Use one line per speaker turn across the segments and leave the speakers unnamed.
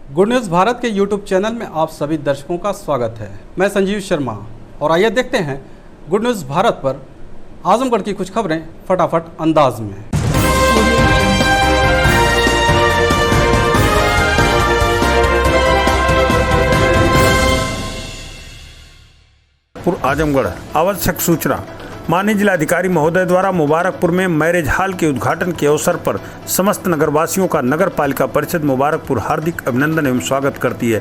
Good news Bharat के YouTube channel में आप सभी दर्शकों का स्वागत है। मैं संजीव शर्मा और आइए देखते हैं गुड न्यूज़ भारत पर आजमगढ़ की कुछ खबरें फटाफट अंदाज में।
आजमगढ़ आवश्यक सूचना। माननीय जिलाधिकारी महोदय द्वारा मुबारकपुर में मैरिज हॉल के उद्घाटन के अवसर पर समस्त नगरवासियों का नगर पालिका परिषद मुबारकपुर हार्दिक अभिनंदन एवं स्वागत करती है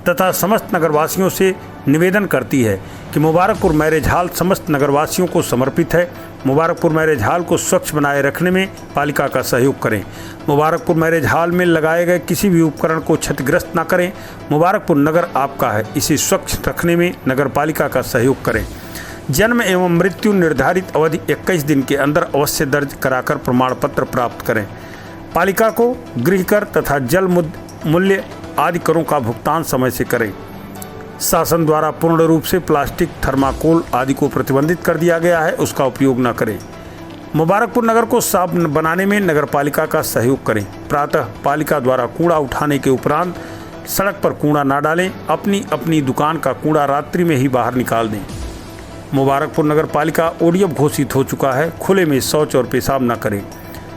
तथा समस्त नगरवासियों से निवेदन करती है कि मुबारकपुर मैरिज हॉल समस्त नगरवासियों को समर्पित है। मुबारकपुर मैरिज हॉल को स्वच्छ बनाए रखने में पालिका का सहयोग करें। मुबारकपुर मैरिज हॉल में लगाए गए किसी भी उपकरण को क्षतिग्रस्त न करें। मुबारकपुर नगर आपका है, इसे स्वच्छ रखने में नगर पालिका का सहयोग करें। जन्म एवं मृत्यु निर्धारित अवधि 21 दिन के अंदर अवश्य दर्ज कराकर प्रमाण पत्र प्राप्त करें। पालिका को गृह कर तथा जल मूल्य आदि करों का भुगतान समय से करें। शासन द्वारा पूर्ण रूप से प्लास्टिक, थर्माकोल आदि को प्रतिबंधित कर दिया गया है, उसका उपयोग न करें। मुबारकपुर नगर को साफ बनाने में नगर पालिका का सहयोग करें। प्रातः पालिका द्वारा कूड़ा उठाने के उपरांत सड़क पर कूड़ा न डालें। अपनी अपनी दुकान का कूड़ा रात्रि में ही बाहर निकाल दें। मुबारकपुर नगर पालिका ओडीएफ घोषित हो चुका है। खुले में शौच और पेशाब न करें।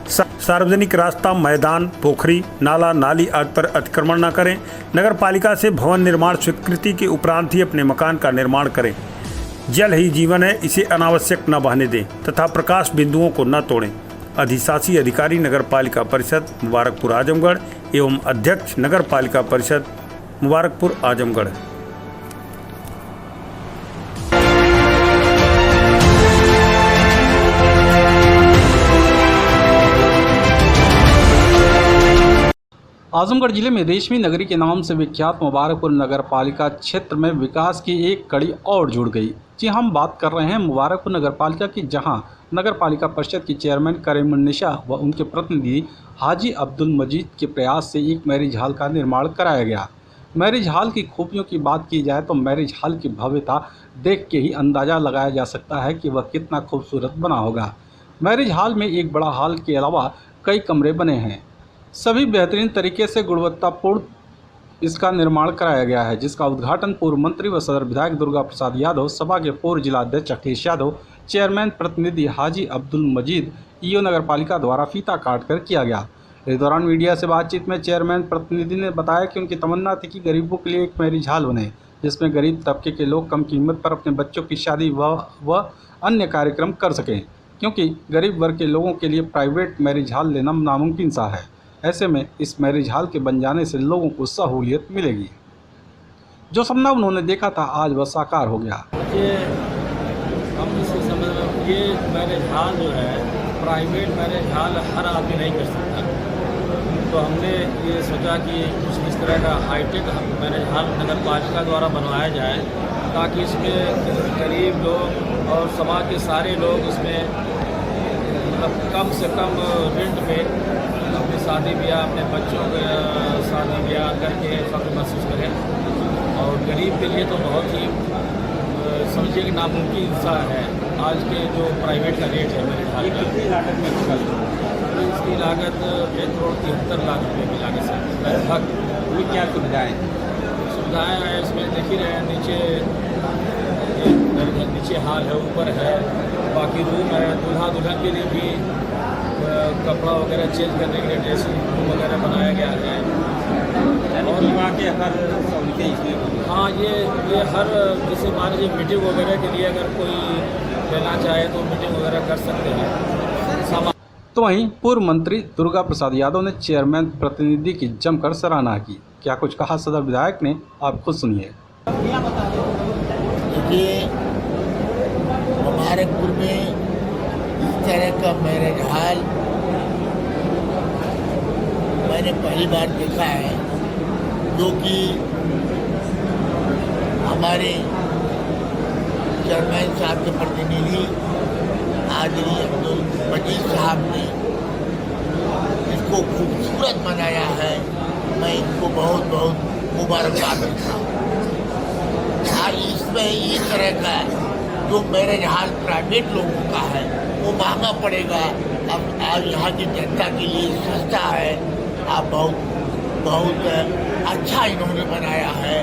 सार्वजनिक रास्ता, मैदान, पोखरी, नाला, नाली आदि पर अतिक्रमण न करें। नगर पालिका से भवन निर्माण स्वीकृति के उपरांत ही अपने मकान का निर्माण करें। जल ही जीवन है, इसे अनावश्यक न बहने दें तथा प्रकाश बिंदुओं को न तोड़ें। अधिशासी अधिकारी नगर पालिका परिषद मुबारकपुर आजमगढ़ एवं अध्यक्ष नगर पालिका परिषद मुबारकपुर आजमगढ़।
आजमगढ़ जिले में रेशमी नगरी के नाम से विख्यात मुबारकपुर नगर पालिका क्षेत्र में विकास की एक कड़ी और जुड़ गई। जी हम बात कर रहे हैं मुबारकपुर नगर पालिका की, जहां नगर पालिका परिषद की चेयरमैन करीमुन्निसा व उनके प्रतिनिधि हाजी अब्दुल मजीद के प्रयास से एक मैरिज हॉल का निर्माण कराया गया। मैरिज हॉल की खूबियों की बात की जाए तो मैरिज हॉल की भव्यता देख के ही अंदाज़ा लगाया जा सकता है कि वह कितना खूबसूरत बना होगा। मैरिज हॉल में एक बड़ा हॉल के अलावा कई कमरे बने हैं। सभी बेहतरीन तरीके से गुणवत्तापूर्ण इसका निर्माण कराया गया है, जिसका उद्घाटन पूर्व मंत्री व सदर विधायक दुर्गा प्रसाद यादव, सभा के पूर्व जिलाध्यक्ष अखिलेश यादव, चेयरमैन प्रतिनिधि हाजी अब्दुल मजीद, ईओ नगर पालिका द्वारा फीता काटकर किया गया। इस दौरान मीडिया से बातचीत में चेयरमैन प्रतिनिधि ने बताया कि उनकी तमन्ना थी कि गरीबों के लिए एक मैरिज हॉल बने, जिसमें गरीब तबके के लोग कम कीमत पर अपने बच्चों की शादी व अन्य कार्यक्रम कर सकें, क्योंकि गरीब वर्ग के लोगों के लिए प्राइवेट मैरिज हॉल लेना नामुमकिन सा है। ऐसे में इस मैरिज हॉल के बन जाने से लोगों को सहूलियत मिलेगी। जो सपना उन्होंने देखा था आज वह साकार हो गया।
ये हम इसे समझ रहे हैं, ये मैरिज हॉल जो है प्राइवेट मैरिज हॉल हर आदमी नहीं कर सकता। तो हमने ये सोचा कि कुछ इस तरह का हाईटेक मैरिज हॉल नगर पालिका द्वारा बनवाया जाए, ताकि इसमें गरीब लोग और समाज के सारे लोग इसमें मतलब कम से कम रेंट में अपनी शादी ब्याह, अपने बच्चों के शादी ब्याह करके फख्र महसूस करें। और गरीब के लिए तो बहुत ही समझिए कि नामुमकिन सा है आज के जो प्राइवेट का रेट है मेरे ख्याल का। इसकी लागत 1,73,00,000 रुपये की लागत है लगभग।
ये क्या
सुविधाएँ हैं इसमें, देख ही रहे हैं। नीचे हॉल है, ऊपर है, बाकी रूम है। दूल्हा दुल्हन के लिए भी कपड़ा वगैरह चेंज करने के लिए ड्रेसिंग रूम वगैरह बनाया गया है। और
विवाह के हर सहूलतें इसमें।
हाँ, ये हर जैसे मान लीजिए मीटिंग वगैरह के लिए अगर कोई लेना चाहे तो मीटिंग वगैरह कर सकते हैं।
तो वहीं पूर्व मंत्री दुर्गा प्रसाद यादव ने चेयरमैन प्रतिनिधि की जमकर सराहना की। क्या कुछ कहा सदर विधायक ने, आप खुद सुनिए।
देखिए, मुबारकपुर में इस तरह का मैरिज हॉल मैंने पहली बार देखा है, जो कि हमारे चेयरमैन साहब के प्रतिनिधि हाजी अब्दुल मजीद साहब ने इसको खूबसूरत बनाया है। मैं इनको बहुत बहुत मुबारकबाद देता हूँ। इसमें इस तरह का जो मैरिज हॉल प्राइवेट लोगों का है वो महंगा पड़ेगा। अब आज यहाँ की जनता के लिए सस्ता है। आप बहुत बहुत अच्छा इन्होंने बनाया है।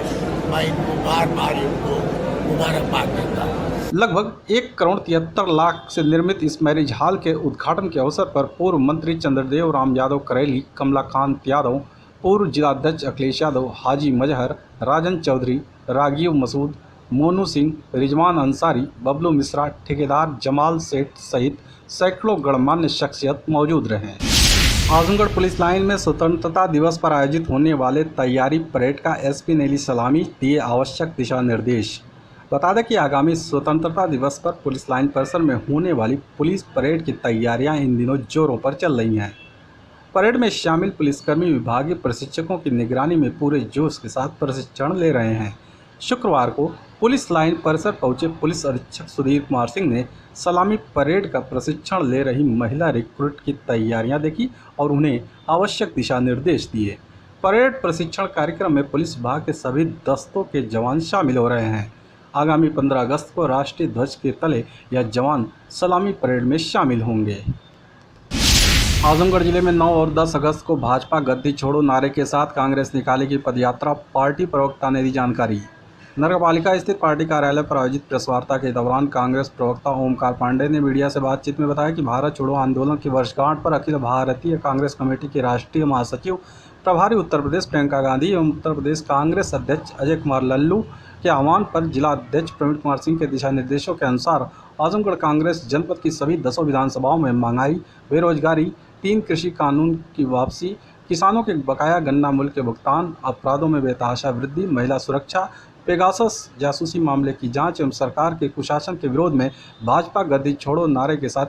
मैं इनको बार बार इनको मुबारकबाद देता हूँ।
लगभग 1,73,00,000 से निर्मित इस मैरिज हॉल के उद्घाटन के अवसर पर पूर्व मंत्री चंद्रदेव राम यादव करेली, कमलाकांत यादव, पूर्व जिलाध्यक्ष अखिलेश यादव, हाजी मजहर, राजन चौधरी, रागीव मसूद, मोनू सिंह, रिजवान अंसारी, बबलू मिश्रा, ठेकेदार जमाल सेठ सहित सैकड़ों गणमान्य शख्सियत मौजूद रहे। आजमगढ़ पुलिस लाइन में स्वतंत्रता दिवस पर आयोजित होने वाले तैयारी परेड का एसपी ने ली सलामी, दिए आवश्यक दिशा निर्देश। बता दें कि आगामी स्वतंत्रता दिवस पर पुलिस लाइन परिसर में होने वाली पुलिस परेड की तैयारियां इन दिनों जोरों पर चल रही हैं। परेड में शामिल पुलिसकर्मी विभागीय प्रशिक्षकों की निगरानी में पूरे जोश के साथ प्रशिक्षण ले रहे हैं। शुक्रवार को पुलिस लाइन परिसर पहुंचे पुलिस अधीक्षक सुधीर कुमार सिंह ने सलामी परेड का प्रशिक्षण ले रही महिला रिक्रूट की तैयारियां देखी और उन्हें आवश्यक दिशा निर्देश दिए। परेड प्रशिक्षण कार्यक्रम में पुलिस विभाग के सभी दस्तों के जवान शामिल हो रहे हैं। आगामी 15 अगस्त को राष्ट्रीय ध्वज के तले यह जवान सलामी परेड में शामिल होंगे। आजमगढ़ जिले में 9 और 10 अगस्त को भाजपा गद्दी छोड़ो नारे के साथ कांग्रेस निकालेगी पदयात्रा, पार्टी प्रवक्ता ने दी जानकारी। नगरपालिका स्थित पार्टी कार्यालय पर आयोजित प्रेस वार्ता के दौरान कांग्रेस प्रवक्ता ओमकार पांडे ने मीडिया से बातचीत में बताया कि भारत छोड़ो आंदोलन की वर्षगांठ पर अखिल भारतीय कांग्रेस कमेटी के राष्ट्रीय महासचिव प्रभारी उत्तर प्रदेश प्रियंका गांधी एवं उत्तर प्रदेश कांग्रेस अध्यक्ष अजय कुमार लल्लू के आह्वान पर जिला अध्यक्ष प्रवीण कुमार सिंह के दिशा निर्देशों के अनुसार आजमगढ़ कांग्रेस जनपद की सभी 10 विधानसभाओं में महंगाई, बेरोजगारी, 3 कृषि कानून की वापसी, किसानों के बकाया गन्ना मूल्य के भुगतान, अपराधों में बेतहाशा वृद्धि, महिला सुरक्षा, पेगासस जासूसी मामले की जांच एवं सरकार के कुशासन के विरोध में भाजपा गद्दी छोड़ो नारे के साथ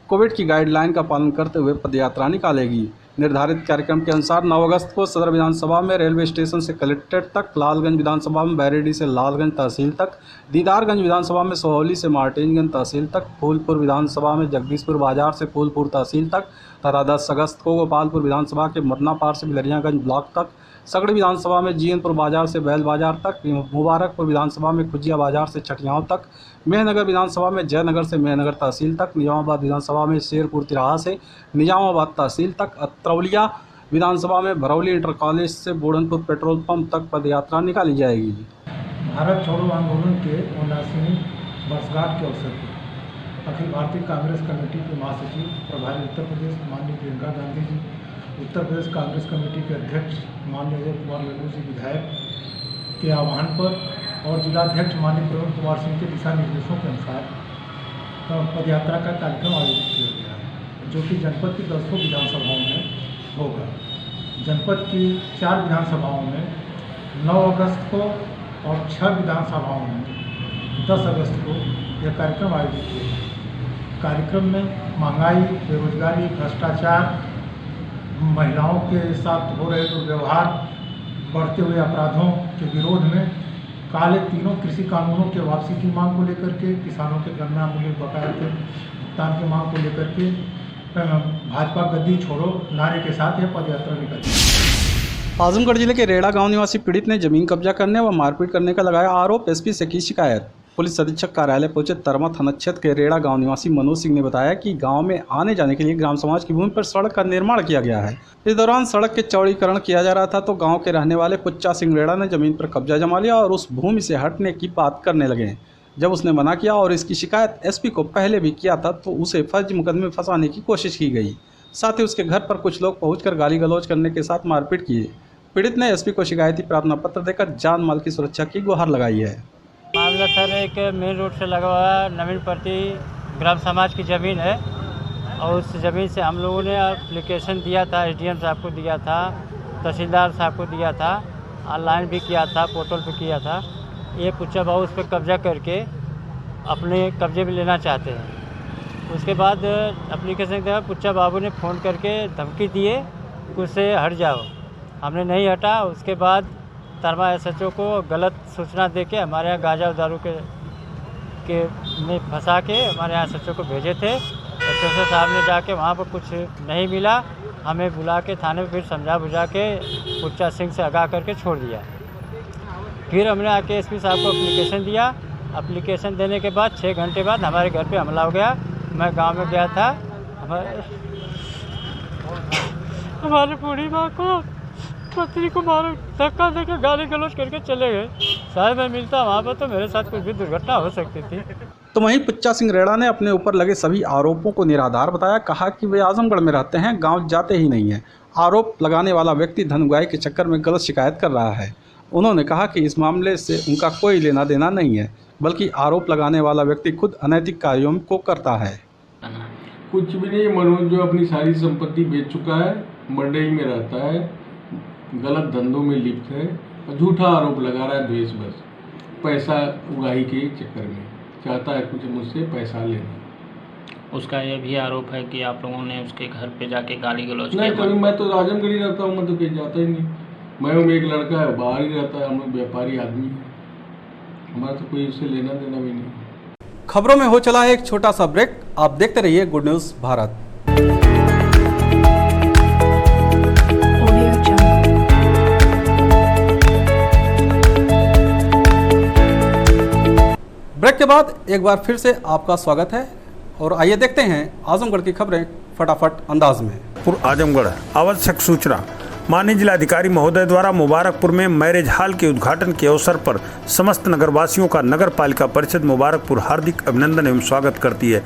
कोविड की गाइडलाइन का पालन करते हुए पदयात्रा निकालेगी। निर्धारित कार्यक्रम के अनुसार 9 अगस्त को सदर विधानसभा में रेलवे स्टेशन से कलेक्ट्रेट तक, लालगंज विधानसभा में बैरेडी से लालगंज तहसील तक, दीदारगंज विधानसभा में सोहौली से मार्टिनगंज तहसील तक, फूलपुर विधानसभा में जगदीशपुर बाजार से फूलपुर तहसील तक तथा 10 अगस्त को गोपालपुर विधानसभा के मदनापार से बिलरियागंज ब्लॉक तक, सगड़ी विधानसभा में जीएनपुर बाजार से बैल बाजार तक, मुबारकपुर विधानसभा में खुजिया बाजार से छठियाँव तक, मेहनगर विधानसभा में जयनगर से मेहनगर तहसील तक, निजामाबाद विधानसभा में शेरपुर तिराहा से निजामाबाद तहसील तक, अत्रौलिया विधानसभा में भरौली इंटर कॉलेज से बोड़नपुर पेट्रोल पंप तक पदयात्रा निकाली जाएगी।
भारत छोड़ो आंदोलन के 79वीं वर्षगांठ के अवसर पर अखिल भारतीय कांग्रेस कमेटी के महासचिव प्रभारी उत्तर प्रदेश माननीय प्रियंका गांधी जी, उत्तर प्रदेश कांग्रेस कमेटी के अध्यक्ष माननीय अजय कुमार लल्लू जी विधायक के आह्वान पर और जिलाध्यक्ष माननीय प्रवीण कुमार सिंह के दिशा निर्देशों के अनुसार पदयात्रा का कार्यक्रम आयोजित किया गया है, जो कि जनपद की 10 विधानसभाओं में होगा। जनपद की 4 विधानसभाओं में 9 अगस्त को और 6 विधानसभाओं में 10 अगस्त को यह कार्यक्रम आयोजित किया गया। कार्यक्रम में महंगाई, बेरोजगारी, भ्रष्टाचार, महिलाओं के साथ हो रहे दुर्व्यवहार, बढ़ते हुए अपराधों के विरोध में, काले तीनों कृषि कानूनों के वापसी की मांग को लेकर के, किसानों के गन्ना मूल्य बकाया के भुगतान की मांग को लेकर के भाजपा गद्दी छोड़ो नारे के साथ यह पदयात्रा निकली।
आजमगढ़ जिले के रेड़ा गांव निवासी पीड़ित ने जमीन कब्जा करने व मारपीट करने का लगाया आरोप, एसपी से की शिकायत। पुलिस अधीक्षक कार्यालय पहुंचे तरमा थाना क्षेत्र के रेड़ा गांव निवासी मनोज सिंह ने बताया कि गांव में आने जाने के लिए ग्राम समाज की भूमि पर सड़क का निर्माण किया गया है। इस दौरान सड़क के चौड़ीकरण किया जा रहा था तो गांव के रहने वाले पुच्चा सिंह रेड़ा ने जमीन पर कब्जा जमा लिया और उस भूमि से हटने की बात करने लगे। जब उसने मना किया और इसकी शिकायत एसपी को पहले भी किया था तो उसे फर्जी मुकदमे में फंसाने की कोशिश की गई। साथ ही उसके घर पर कुछ लोग पहुंचकर गाली गलौज करने के साथ मारपीट किए। पीड़ित ने एसपी को शिकायती प्रार्थना पत्र देकर जान माल की सुरक्षा की गुहार लगाई है।
मामला सर एक मेन रोड से लगा हुआ नवीन प्रति ग्राम समाज की ज़मीन है और उस ज़मीन से हम लोगों ने एप्लीकेशन दिया था, एसडीएम साहब को दिया था, तहसीलदार साहब को दिया था, ऑनलाइन भी किया था, पोर्टल पे किया था। ये पुच्चा बाबू उस पर कब्जा करके अपने कब्जे में लेना चाहते हैं। उसके बाद एप्लीकेशन के बाद पुच्चा बाबू ने फ़ोन करके धमकी दिए कि उससे हट जाओ। हमने नहीं हटा। उसके बाद तरमा SHO को गलत सूचना देके हमारे यहाँ गांजा दारू के में फंसा के हमारे यहाँ SHO को भेजे थे। SHO साहब ने जाके वहाँ पर कुछ नहीं मिला, हमें बुला के थाने में फिर समझा बुझा के पुच्चा सिंह से आगाह करके छोड़ दिया। फिर हमने आके SP साहब को एप्लीकेशन दिया। एप्लीकेशन देने के बाद 6 घंटे बाद हमारे घर पे हमला हो गया। मैं गांव में गया था, हमारे बूढ़ी माँ को पत्नी को मारो, धक्का देकर गाली गलौज करके चले गए। शायद मैं मिलता वहाँ पर तो मेरे साथ कुछ भी दुर्घटना हो सकती थी।
तो वहीं पुच्चा सिंह रेड़ा ने अपने ऊपर लगे सभी आरोपों को निराधार बताया। कहा कि वे आजमगढ़ में रहते हैं, गांव जाते ही नहीं हैं। आरोप लगाने वाला व्यक्ति धनगुआई के चक्कर में गलत शिकायत कर रहा है। उन्होंने कहा कि इस मामले से उनका कोई लेना देना नहीं है, बल्कि आरोप लगाने वाला व्यक्ति खुद अनैतिक कार्यों को करता है।
कुछ भी नहीं, मनोज जो अपनी सारी संपत्ति बेच चुका है, मडई में रहता है, गलत धंधों में लिप्त है और झूठा आरोप लगा रहा है द्वेष बस, पैसा उगाही के चक्कर में चाहता है कुछ मुझसे पैसा लेना।
उसका यह भी आरोप है कि आप लोगों ने उसके घर पे जाके गाली गलौज
नहीं, कभी मैं तो आजमगढ़ ही रहता हूँ, मैं तो कहीं जाता ही नहीं। मैं हूँ एक लड़का है, बाहर ही रहता है, हम लोग व्यापारी आदमी हैं, हमारा तो कोई उससे लेना देना भी नहीं।
खबरों में हो चला है एक छोटा सा ब्रेक। आप देखते रहिए गुड न्यूज़ भारत। ब्रेक के बाद एक बार फिर से आपका स्वागत है और आइए देखते हैं आजमगढ़ की खबरें फटाफट अंदाज में।
आजमगढ़ आवश्यक सूचना। माननीय जिलाधिकारी महोदय द्वारा मुबारकपुर में मैरिज हॉल के उद्घाटन के अवसर पर समस्त नगरवासियों का नगर पालिका परिषद मुबारकपुर हार्दिक अभिनंदन एवं स्वागत करती है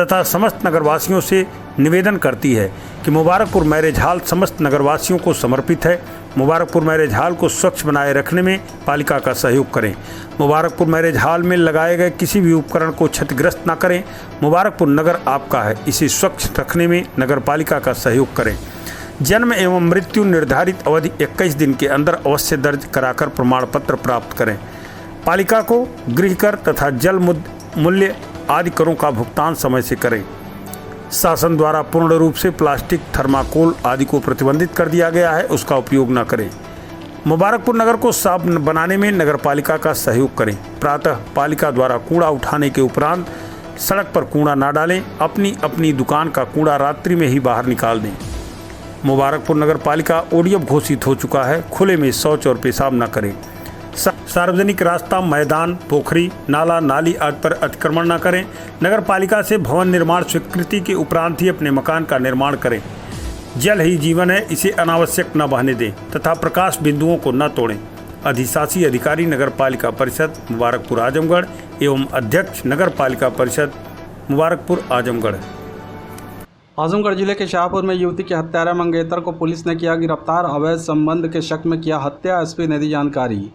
तथा समस्त नगरवासियों से निवेदन करती है कि मुबारकपुर मैरिज हॉल समस्त नगरवासियों को समर्पित है। मुबारकपुर मैरिज हॉल को स्वच्छ बनाए रखने में पालिका का सहयोग करें। मुबारकपुर मैरिज हॉल में लगाए गए किसी भी उपकरण को क्षतिग्रस्त न करें। मुबारकपुर नगर आपका है, इसे स्वच्छ रखने में नगर पालिका का सहयोग करें। जन्म एवं मृत्यु निर्धारित अवधि 21 दिन के अंदर अवश्य दर्ज कराकर प्रमाण पत्र प्राप्त करें। पालिका को गृह कर तथा जल मूल्य आदि करों का भुगतान समय से करें। शासन द्वारा पूर्ण रूप से प्लास्टिक, थर्माकोल आदि को प्रतिबंधित कर दिया गया है, उसका उपयोग न करें। मुबारकपुर नगर को साफ बनाने में नगर पालिका का सहयोग करें। प्रातः पालिका द्वारा कूड़ा उठाने के उपरांत सड़क पर कूड़ा न डालें। अपनी अपनी दुकान का कूड़ा रात्रि में ही बाहर निकाल दें। मुबारकपुर नगर पालिका ओडीएफ घोषित हो चुका है। खुले में शौच और पेशाब न करें। सार्वजनिक रास्ता, मैदान, पोखरी, नाला, नाली आदि पर अतिक्रमण न करें। नगर पालिका से भवन निर्माण स्वीकृति के उपरांत ही अपने मकान का निर्माण करें। जल ही जीवन है, इसे अनावश्यक न बहने दें तथा प्रकाश बिंदुओं को न तोड़ें। अधिशासी अधिकारी नगर पालिका परिषद मुबारकपुर आजमगढ़ एवं अध्यक्ष नगर पालिका परिषद मुबारकपुर आजमगढ़।
आजमगढ़ जिले के शाहपुर में युवती के हत्यारा मंगेतर को पुलिस ने किया गिरफ्तार। अवैध संबंध के शक में किया हत्या, एसपी ने दी जानकारी।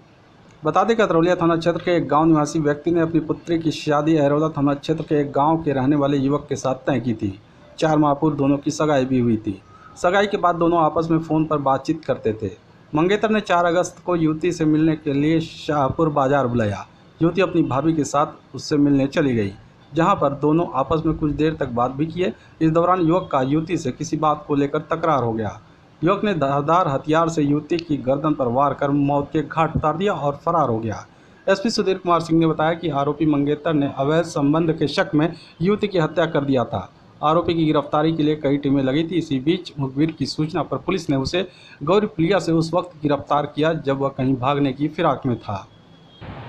बता दें कि अतरौलिया थाना क्षेत्र के एक गांव निवासी व्यक्ति ने अपनी पुत्री की शादी अहरौदा थाना क्षेत्र के एक गांव के रहने वाले युवक के साथ तय की थी। 4 माह पूर्व दोनों की सगाई भी हुई थी। सगाई के बाद दोनों आपस में फ़ोन पर बातचीत करते थे। मंगेतर ने 4 अगस्त को युवती से मिलने के लिए शाहपुर बाजार बुलाया। युवती अपनी भाभी के साथ उससे मिलने चली गई, जहां पर दोनों आपस में कुछ देर तक बात भी किए। इस दौरान युवक का युवती से किसी बात को लेकर तकरार हो गया। युवक ने धारदार हथियार से युवती की गर्दन पर वार कर मौत के घाट उतार दिया और फरार हो गया। एसपी सुधीर कुमार सिंह ने बताया कि आरोपी मंगेतर ने अवैध संबंध के शक में युवती की हत्या कर दिया था। आरोपी की गिरफ्तारी के लिए कई टीमें लगी थी। इसी बीच मुखबिर की सूचना पर पुलिस ने उसे गौरीपुलिया से उस वक्त गिरफ्तार किया जब वह कहीं भागने की फिराक में था।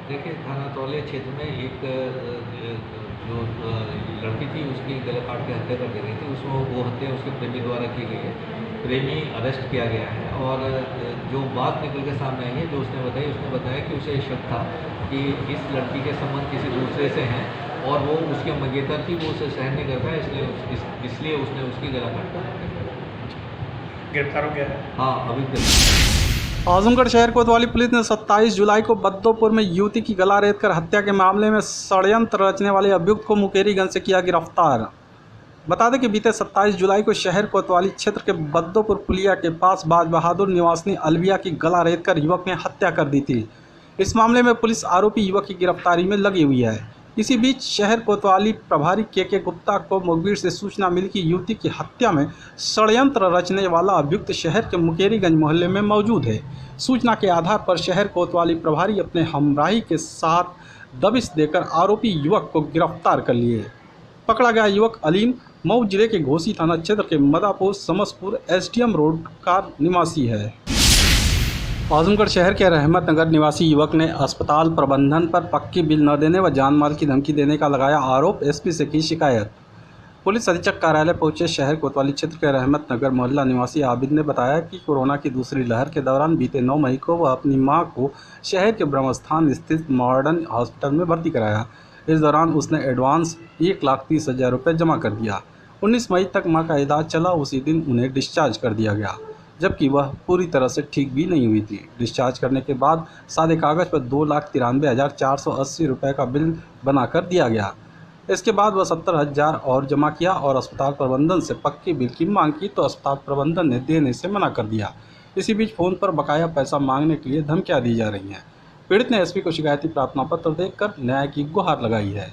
देखिए, थाना तौलिया क्षेत्र में एक जो लड़की थी उसकी गले काट के हत्या कर दी गई थी। उसमें वो हत्या उसके प्रेमी द्वारा की गई है। प्रेमी अरेस्ट किया गया है और जो बात निकल के सामने आई है, जो उसने बताया कि उसे शक था कि इस लड़की के संबंध किसी दूसरे से हैं और वो उसके मंगेतर थी, वो उसे सहन नहीं कर पाया, इसलिए उसने उसकी गला काट कर
गिरफ्तार हो गया है।
हाँ, अभी गिरफ्तार।
आजमगढ़ शहर कोतवाली पुलिस ने 27 जुलाई को बद्दोपुर में युवती की गला रेत कर हत्या के मामले में षड्यंत्र रचने वाले अभियुक्त को मुकेरीगंज से किया गिरफ्तार। बता दें कि बीते 27 जुलाई को शहर कोतवाली क्षेत्र के बद्दोपुर पुलिया के पास बाज बहादुर निवासी अलविया की गला रेत कर युवक ने हत्या कर दी थी। इस मामले में पुलिस आरोपी युवक की गिरफ्तारी में लगी हुई है। इसी बीच शहर कोतवाली प्रभारी के गुप्ता को मुखबिर से सूचना मिली कि युवती की हत्या में षड्यंत्र रचने वाला अभियुक्त शहर के मुकेरीगंज मोहल्ले में मौजूद है। सूचना के आधार पर शहर कोतवाली प्रभारी अपने हमराही के साथ दबिश देकर आरोपी युवक को गिरफ्तार कर लिए। पकड़ा गया युवक अलीम मऊ जिले के घोसी थाना क्षेत्र के मदापुर समसपुर एसडीएम रोड का निवासी है। आजमगढ़ शहर के रहमत नगर निवासी युवक ने अस्पताल प्रबंधन पर पक्की बिल न देने व जान माल की धमकी देने का लगाया आरोप। एसपी से की शिकायत। पुलिस अधीक्षक कार्यालय पहुंचे शहर कोतवाली क्षेत्र के रहमत नगर मोहल्ला निवासी आबिद ने बताया कि कोरोना की दूसरी लहर के दौरान बीते 9 मई को वह अपनी मां को शहर के ब्रह्मस्थान स्थित मॉडर्न हॉस्पिटल में भर्ती कराया। इस दौरान उसने एडवांस 1,30,000 रुपये जमा कर दिया। 19 मई तक मां का इलाज चला। उसी दिन उन्हें डिस्चार्ज कर दिया गया, जबकि वह पूरी तरह से ठीक भी नहीं हुई थी। डिस्चार्ज करने के बाद सादे कागज़ पर 2,93,480 रुपये का बिल बनाकर दिया गया। इसके बाद वह 70,000 और जमा किया और अस्पताल प्रबंधन से पक्की बिल की मांग की, तो अस्पताल प्रबंधन ने देने से मना कर दिया। इसी बीच फ़ोन पर बकाया पैसा मांगने के लिए धमकियां दी जा रही हैं। पीड़ित ने एसपी को शिकायती प्रार्थना पत्र देकर न्याय की गुहार लगाई है।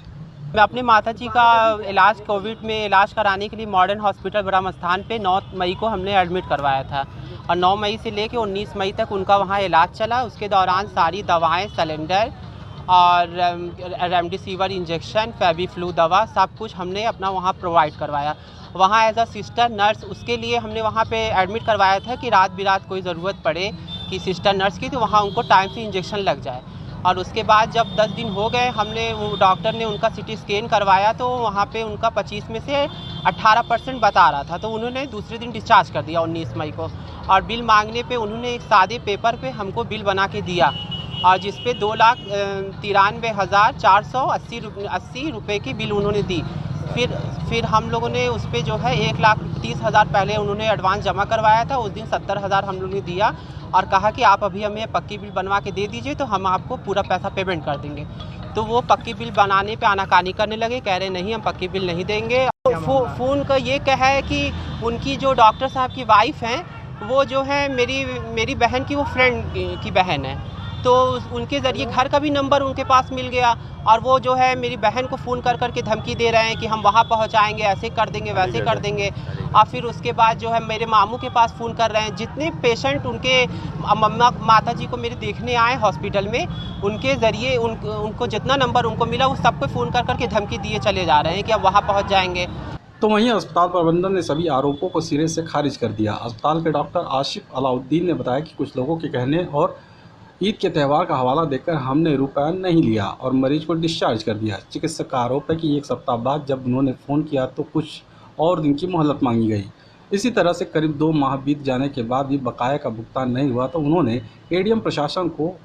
मैं अपनी माता जी का इलाज कोविड में इलाज कराने के लिए मॉडर्न हॉस्पिटल ब्रह्मस्थान पे 9 मई को हमने एडमिट करवाया था और 9 मई से लेके 19 मई तक उनका वहाँ इलाज चला। उसके दौरान सारी दवाएं, सिलेंडर और रेमडेसिविर इंजेक्शन, फेबीफ्लू दवा, सब कुछ हमने अपना वहाँ प्रोवाइड करवाया। वहाँ एज अ सिस्टर नर्स उसके लिए हमने वहाँ पे एडमिट करवाया था कि रात बिरात कोई ज़रूरत पड़े कि सिस्टर नर्स की, तो वहाँ उनको टाइम से इंजेक्शन लग जाए। और उसके बाद जब 10 दिन हो गए, हमने डॉक्टर ने उनका सिटी स्कैन करवाया तो वहाँ पे उनका 25 में से 18% बता रहा था, तो उन्होंने दूसरे दिन डिस्चार्ज कर दिया 19 मई को। और बिल मांगने पे उन्होंने एक सादे पेपर पे हमको बिल बना के दिया और जिस पे 2,93,480 रुपये की बिल उन्होंने दी। फिर हम लोगों ने उस पर जो है 1,30,000 पहले उन्होंने एडवांस जमा करवाया था। उस दिन 70,000 हम लोगों ने दिया और कहा कि आप अभी हमें पक्की बिल बनवा के दे दीजिए तो हम आपको पूरा पैसा पेमेंट कर देंगे। तो वो पक्की बिल बनाने पे आनाकानी करने लगे, कह रहे नहीं हम पक्की बिल नहीं देंगे। फ़ोन का ये कहा है कि उनकी जो डॉक्टर साहब की वाइफ हैं वो जो है मेरी बहन की वो फ्रेंड की बहन है, तो उनके ज़रिए घर का भी नंबर उनके पास मिल गया और वो जो है मेरी बहन को फ़ोन कर करके धमकी दे रहे हैं कि हम वहाँ पहुँचाएंगे, ऐसे कर देंगे, वैसे कर देंगे। और फिर उसके बाद जो है मेरे मामू के पास फ़ोन कर रहे हैं। जितने पेशेंट उनके माता जी को मेरे देखने आए हॉस्पिटल में, उनके ज़रिए उनको जितना नंबर उनको मिला वो सबको फ़ोन कर करके धमकी दिए चले जा रहे हैं कि अब वहाँ पहुँच जाएंगे।
तो वहीं अस्पताल प्रबंधन ने सभी आरोपों को सिरे से खारिज कर दिया। अस्पताल के डॉक्टर आशिफ अलाउद्दीन ने बताया कि कुछ लोगों के कहने और ईद के त्यौहार का हवाला देकर हमने रुपया नहीं लिया और मरीज को डिस्चार्ज कर दिया। चिकित्सक का आरोप है कि 1 सप्ताह बाद जब उन्होंने फ़ोन किया तो कुछ और दिन की मोहलत मांगी गई। इसी तरह से करीब 2 माह बीत जाने के बाद भी बकाया का भुगतान नहीं हुआ तो उन्होंने एडीएम प्रशासन को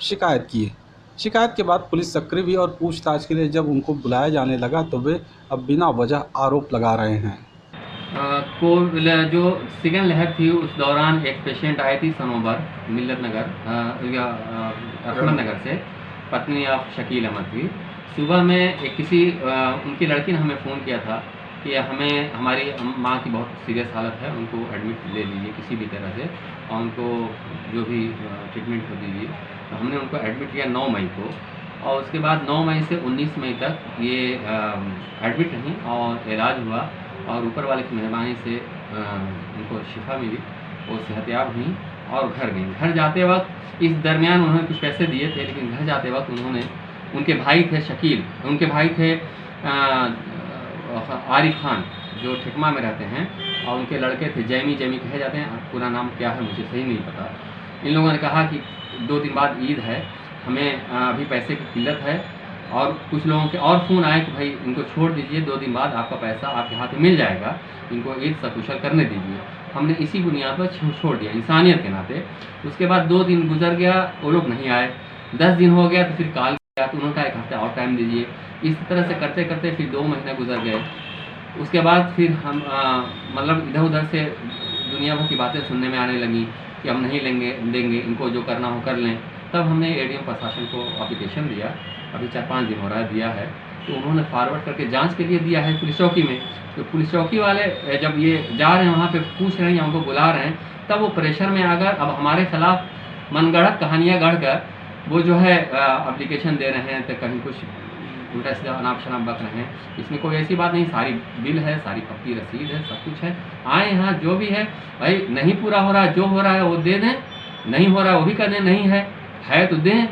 शिकायत की। शिकायत के बाद पुलिस सक्रिय हुई और पूछताछ के लिए जब उनको बुलाया जाने लगा तो वे अब बिना वजह आरोप लगा रहे हैं।
जो सेकेंड लहर थी उस दौरान एक पेशेंट आई थी सनोबर मिल्लत नगर अहमद नगर से, पत्नी ऑफ शकील अहमद थी। सुबह में उनकी लड़की ने हमें फ़ोन किया था कि हमें हमारी माँ की बहुत सीरियस हालत है, उनको एडमिट ले लीजिए किसी भी तरह से और उनको जो भी ट्रीटमेंट हो दीजिए। तो हमने उनको एडमिट किया 9 मई को और उसके बाद 9 मई से 19 मई तक ये एडमिट रहीं और इलाज हुआ और ऊपर वाले की मेहरबानी से उनको शिफा मिली, वो सेहतयाब हुई और घर गई। घर जाते वक्त इस दरमियान उन्होंने कुछ पैसे दिए थे, लेकिन घर जाते वक्त उन्होंने, उनके भाई थे शकील, उनके भाई थे आरिफ खान जो ठिकमा में रहते हैं और उनके लड़के थे जैमी कहे जाते हैं, पूरा नाम क्या है मुझे सही नहीं पता। इन लोगों ने कहा कि 2 दिन बाद ईद है, हमें अभी पैसे की किल्लत है और कुछ लोगों के और फ़ोन आए कि भाई इनको छोड़ दीजिए, 2 दिन बाद आपका पैसा आपके हाथ में मिल जाएगा, इनको ईद सकुशल करने दीजिए। हमने इसी बुनियाद पर छोड़ दिया इंसानियत के नाते। उसके बाद 2 दिन गुजर गया, वो लोग नहीं आए। 10 दिन हो गया तो फिर कॉल किया तो उन्होंने कहा 1 हफ्ते और टाइम दीजिए। इस तरह से करते करते फिर 2 महीने गुजर गए। उसके बाद फिर हम मतलब इधर उधर से दुनिया भर की बातें सुनने में आने लगी कि हम नहीं देंगे, इनको जो करना हो कर लें। तब हमने एडीएम प्रशासन को एप्लीकेशन दिया, अभी 4-5 दिन हो रहा है दिया है, तो उन्होंने फॉरवर्ड करके जांच के लिए दिया है पुलिस चौकी में। तो पुलिस चौकी वाले जब ये जा रहे हैं वहाँ पे पूछ रहे हैं या उनको बुला रहे हैं, तब वो प्रेशर में आकर अब हमारे खिलाफ मनगढ़ंत कहानियाँ गढ़ कर वो जो है एप्लीकेशन दे रहे हैं, तो कहीं कुछ उल्टा सीधा अनाप शनाप बक रहे हैं। इसमें कोई ऐसी बात नहीं, सारी बिल है, सारी पक्की रसीद है, सब कुछ है। आए यहाँ जो भी है भाई, नहीं पूरा हो रहा है, जो हो रहा है वो दे दें, नहीं हो रहा है वो भी कर दें, नहीं है तो दें,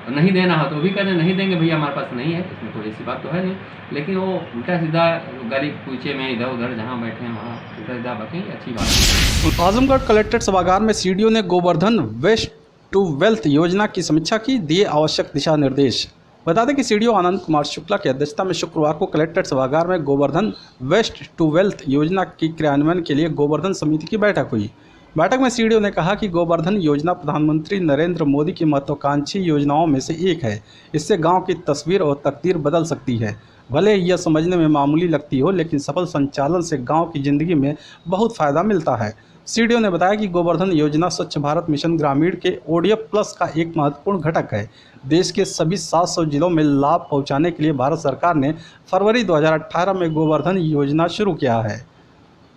नहीं देना हो तो भी कहते नहीं देंगे भैया हमारे पास नहीं है। इसमें कोई ऐसी बात तो है नहीं, लेकिन वो उल्टा सीधा गली कूचे में इधर उधर जहाँ बैठे हैं वहाँ उल्टा सीधा बकें, अच्छी बात है।
आजमगढ़ कलेक्ट्रेट सभागार में सीडीओ ने गोवर्धन वेस्ट टू वेल्थ योजना की समीक्षा की, दिए आवश्यक दिशा निर्देश। बता दें कि सीडीओ आनंद कुमार शुक्ला की अध्यक्षता में शुक्रवार को कलेक्ट्रेट सभागार में गोवर्धन वेस्ट टू वेल्थ योजना की क्रियान्वयन के लिए गोवर्धन समिति की बैठक हुई। बैठक में सीडीओ ने कहा कि गोवर्धन योजना प्रधानमंत्री नरेंद्र मोदी की महत्वाकांक्षी योजनाओं में से एक है। इससे गांव की तस्वीर और तकदीर बदल सकती है। भले यह समझने में मामूली लगती हो, लेकिन सफल संचालन से गांव की जिंदगी में बहुत फ़ायदा मिलता है। सीडीओ ने बताया कि गोवर्धन योजना स्वच्छ भारत मिशन ग्रामीण के ओडीएफ प्लस का एक महत्वपूर्ण घटक है। देश के सभी 700 जिलों में लाभ पहुंचाने के लिए भारत सरकार ने फरवरी 2018 में गोवर्धन योजना शुरू किया है।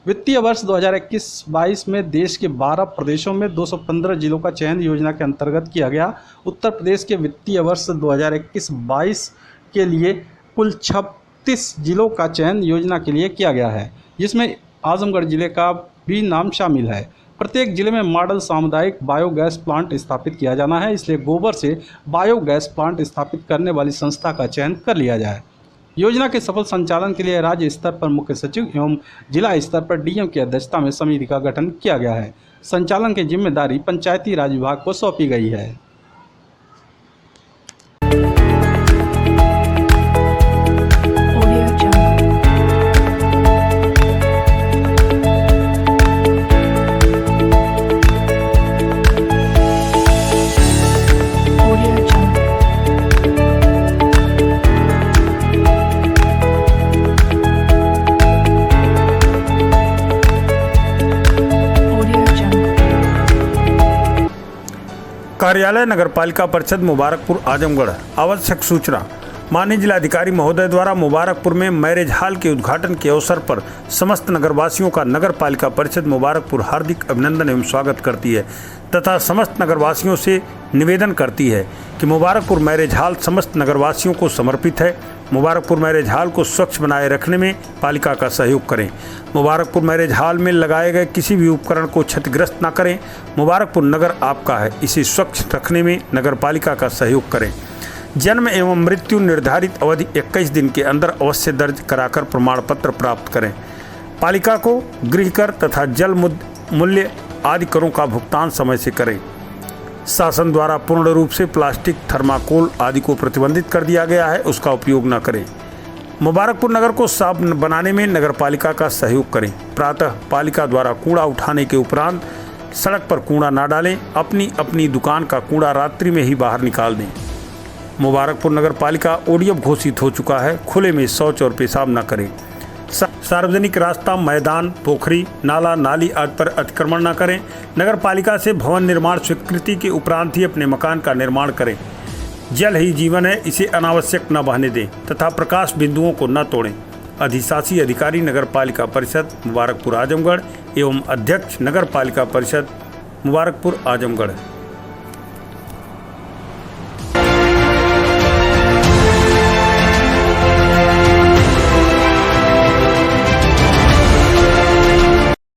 वित्तीय वर्ष 2021-22 में देश के 12 प्रदेशों में 215 जिलों का चयन योजना के अंतर्गत किया गया। उत्तर प्रदेश के वित्तीय वर्ष 2021-22 के लिए कुल 36 जिलों का चयन योजना के लिए किया गया है, जिसमें आजमगढ़ जिले का भी नाम शामिल है। प्रत्येक जिले में मॉडल सामुदायिक बायोगैस प्लांट स्थापित किया जाना है, इसलिए गोबर से बायोगैस प्लांट स्थापित करने वाली संस्था का चयन कर लिया जाए। योजना के सफल संचालन के लिए राज्य स्तर पर मुख्य सचिव एवं जिला स्तर पर डीएम की अध्यक्षता में समिति का गठन किया गया है। संचालन की जिम्मेदारी पंचायती राज विभाग को सौंपी गई है।
कार्यालय नगर पालिका परिषद मुबारकपुर आजमगढ़। आवश्यक सूचना। माननीय जिलाधिकारी महोदय द्वारा मुबारकपुर में मैरिज हॉल के उद्घाटन के अवसर पर समस्त नगरवासियों का नगर पालिका परिषद मुबारकपुर हार्दिक अभिनंदन एवं स्वागत करती है तथा समस्त नगरवासियों से निवेदन करती है कि मुबारकपुर मैरिज हॉल समस्त नगरवासियों को समर्पित है। मुबारकपुर मैरिज हॉल को स्वच्छ बनाए रखने में पालिका का सहयोग करें। मुबारकपुर मैरिज हॉल में लगाए गए किसी भी उपकरण को क्षतिग्रस्त न करें। मुबारकपुर नगर आपका है, इसे स्वच्छ रखने में नगर पालिका का सहयोग करें। जन्म एवं मृत्यु निर्धारित अवधि 21 दिन के अंदर अवश्य दर्ज कराकर प्रमाण पत्र प्राप्त करें। पालिका को गृह कर तथा जल मूल्य आदि करों का भुगतान समय से करें। शासन द्वारा पूर्ण रूप से प्लास्टिक, थर्माकोल आदि को प्रतिबंधित कर दिया गया है, उसका उपयोग न करें। मुबारकपुर नगर को साफ बनाने में नगर पालिका का सहयोग करें। प्रातः पालिका द्वारा कूड़ा उठाने के उपरांत सड़क पर कूड़ा न डालें। अपनी अपनी दुकान का कूड़ा रात्रि में ही बाहर निकाल दें। मुबारकपुर नगर पालिका ओडीएफ घोषित हो चुका है। खुले में शौच और पेशाब न करें। सार्वजनिक रास्ता, मैदान, पोखरी, नाला, नाली आदि पर अतिक्रमण न करें। नगर पालिका से भवन निर्माण स्वीकृति के उपरांत ही अपने मकान का निर्माण करें। जल ही जीवन है, इसे अनावश्यक न बहने दें तथा प्रकाश बिंदुओं को न तोड़ें। अधिशासी अधिकारी नगर पालिका परिषद मुबारकपुर आजमगढ़ एवं अध्यक्ष नगर पालिका परिषद मुबारकपुर आजमगढ़।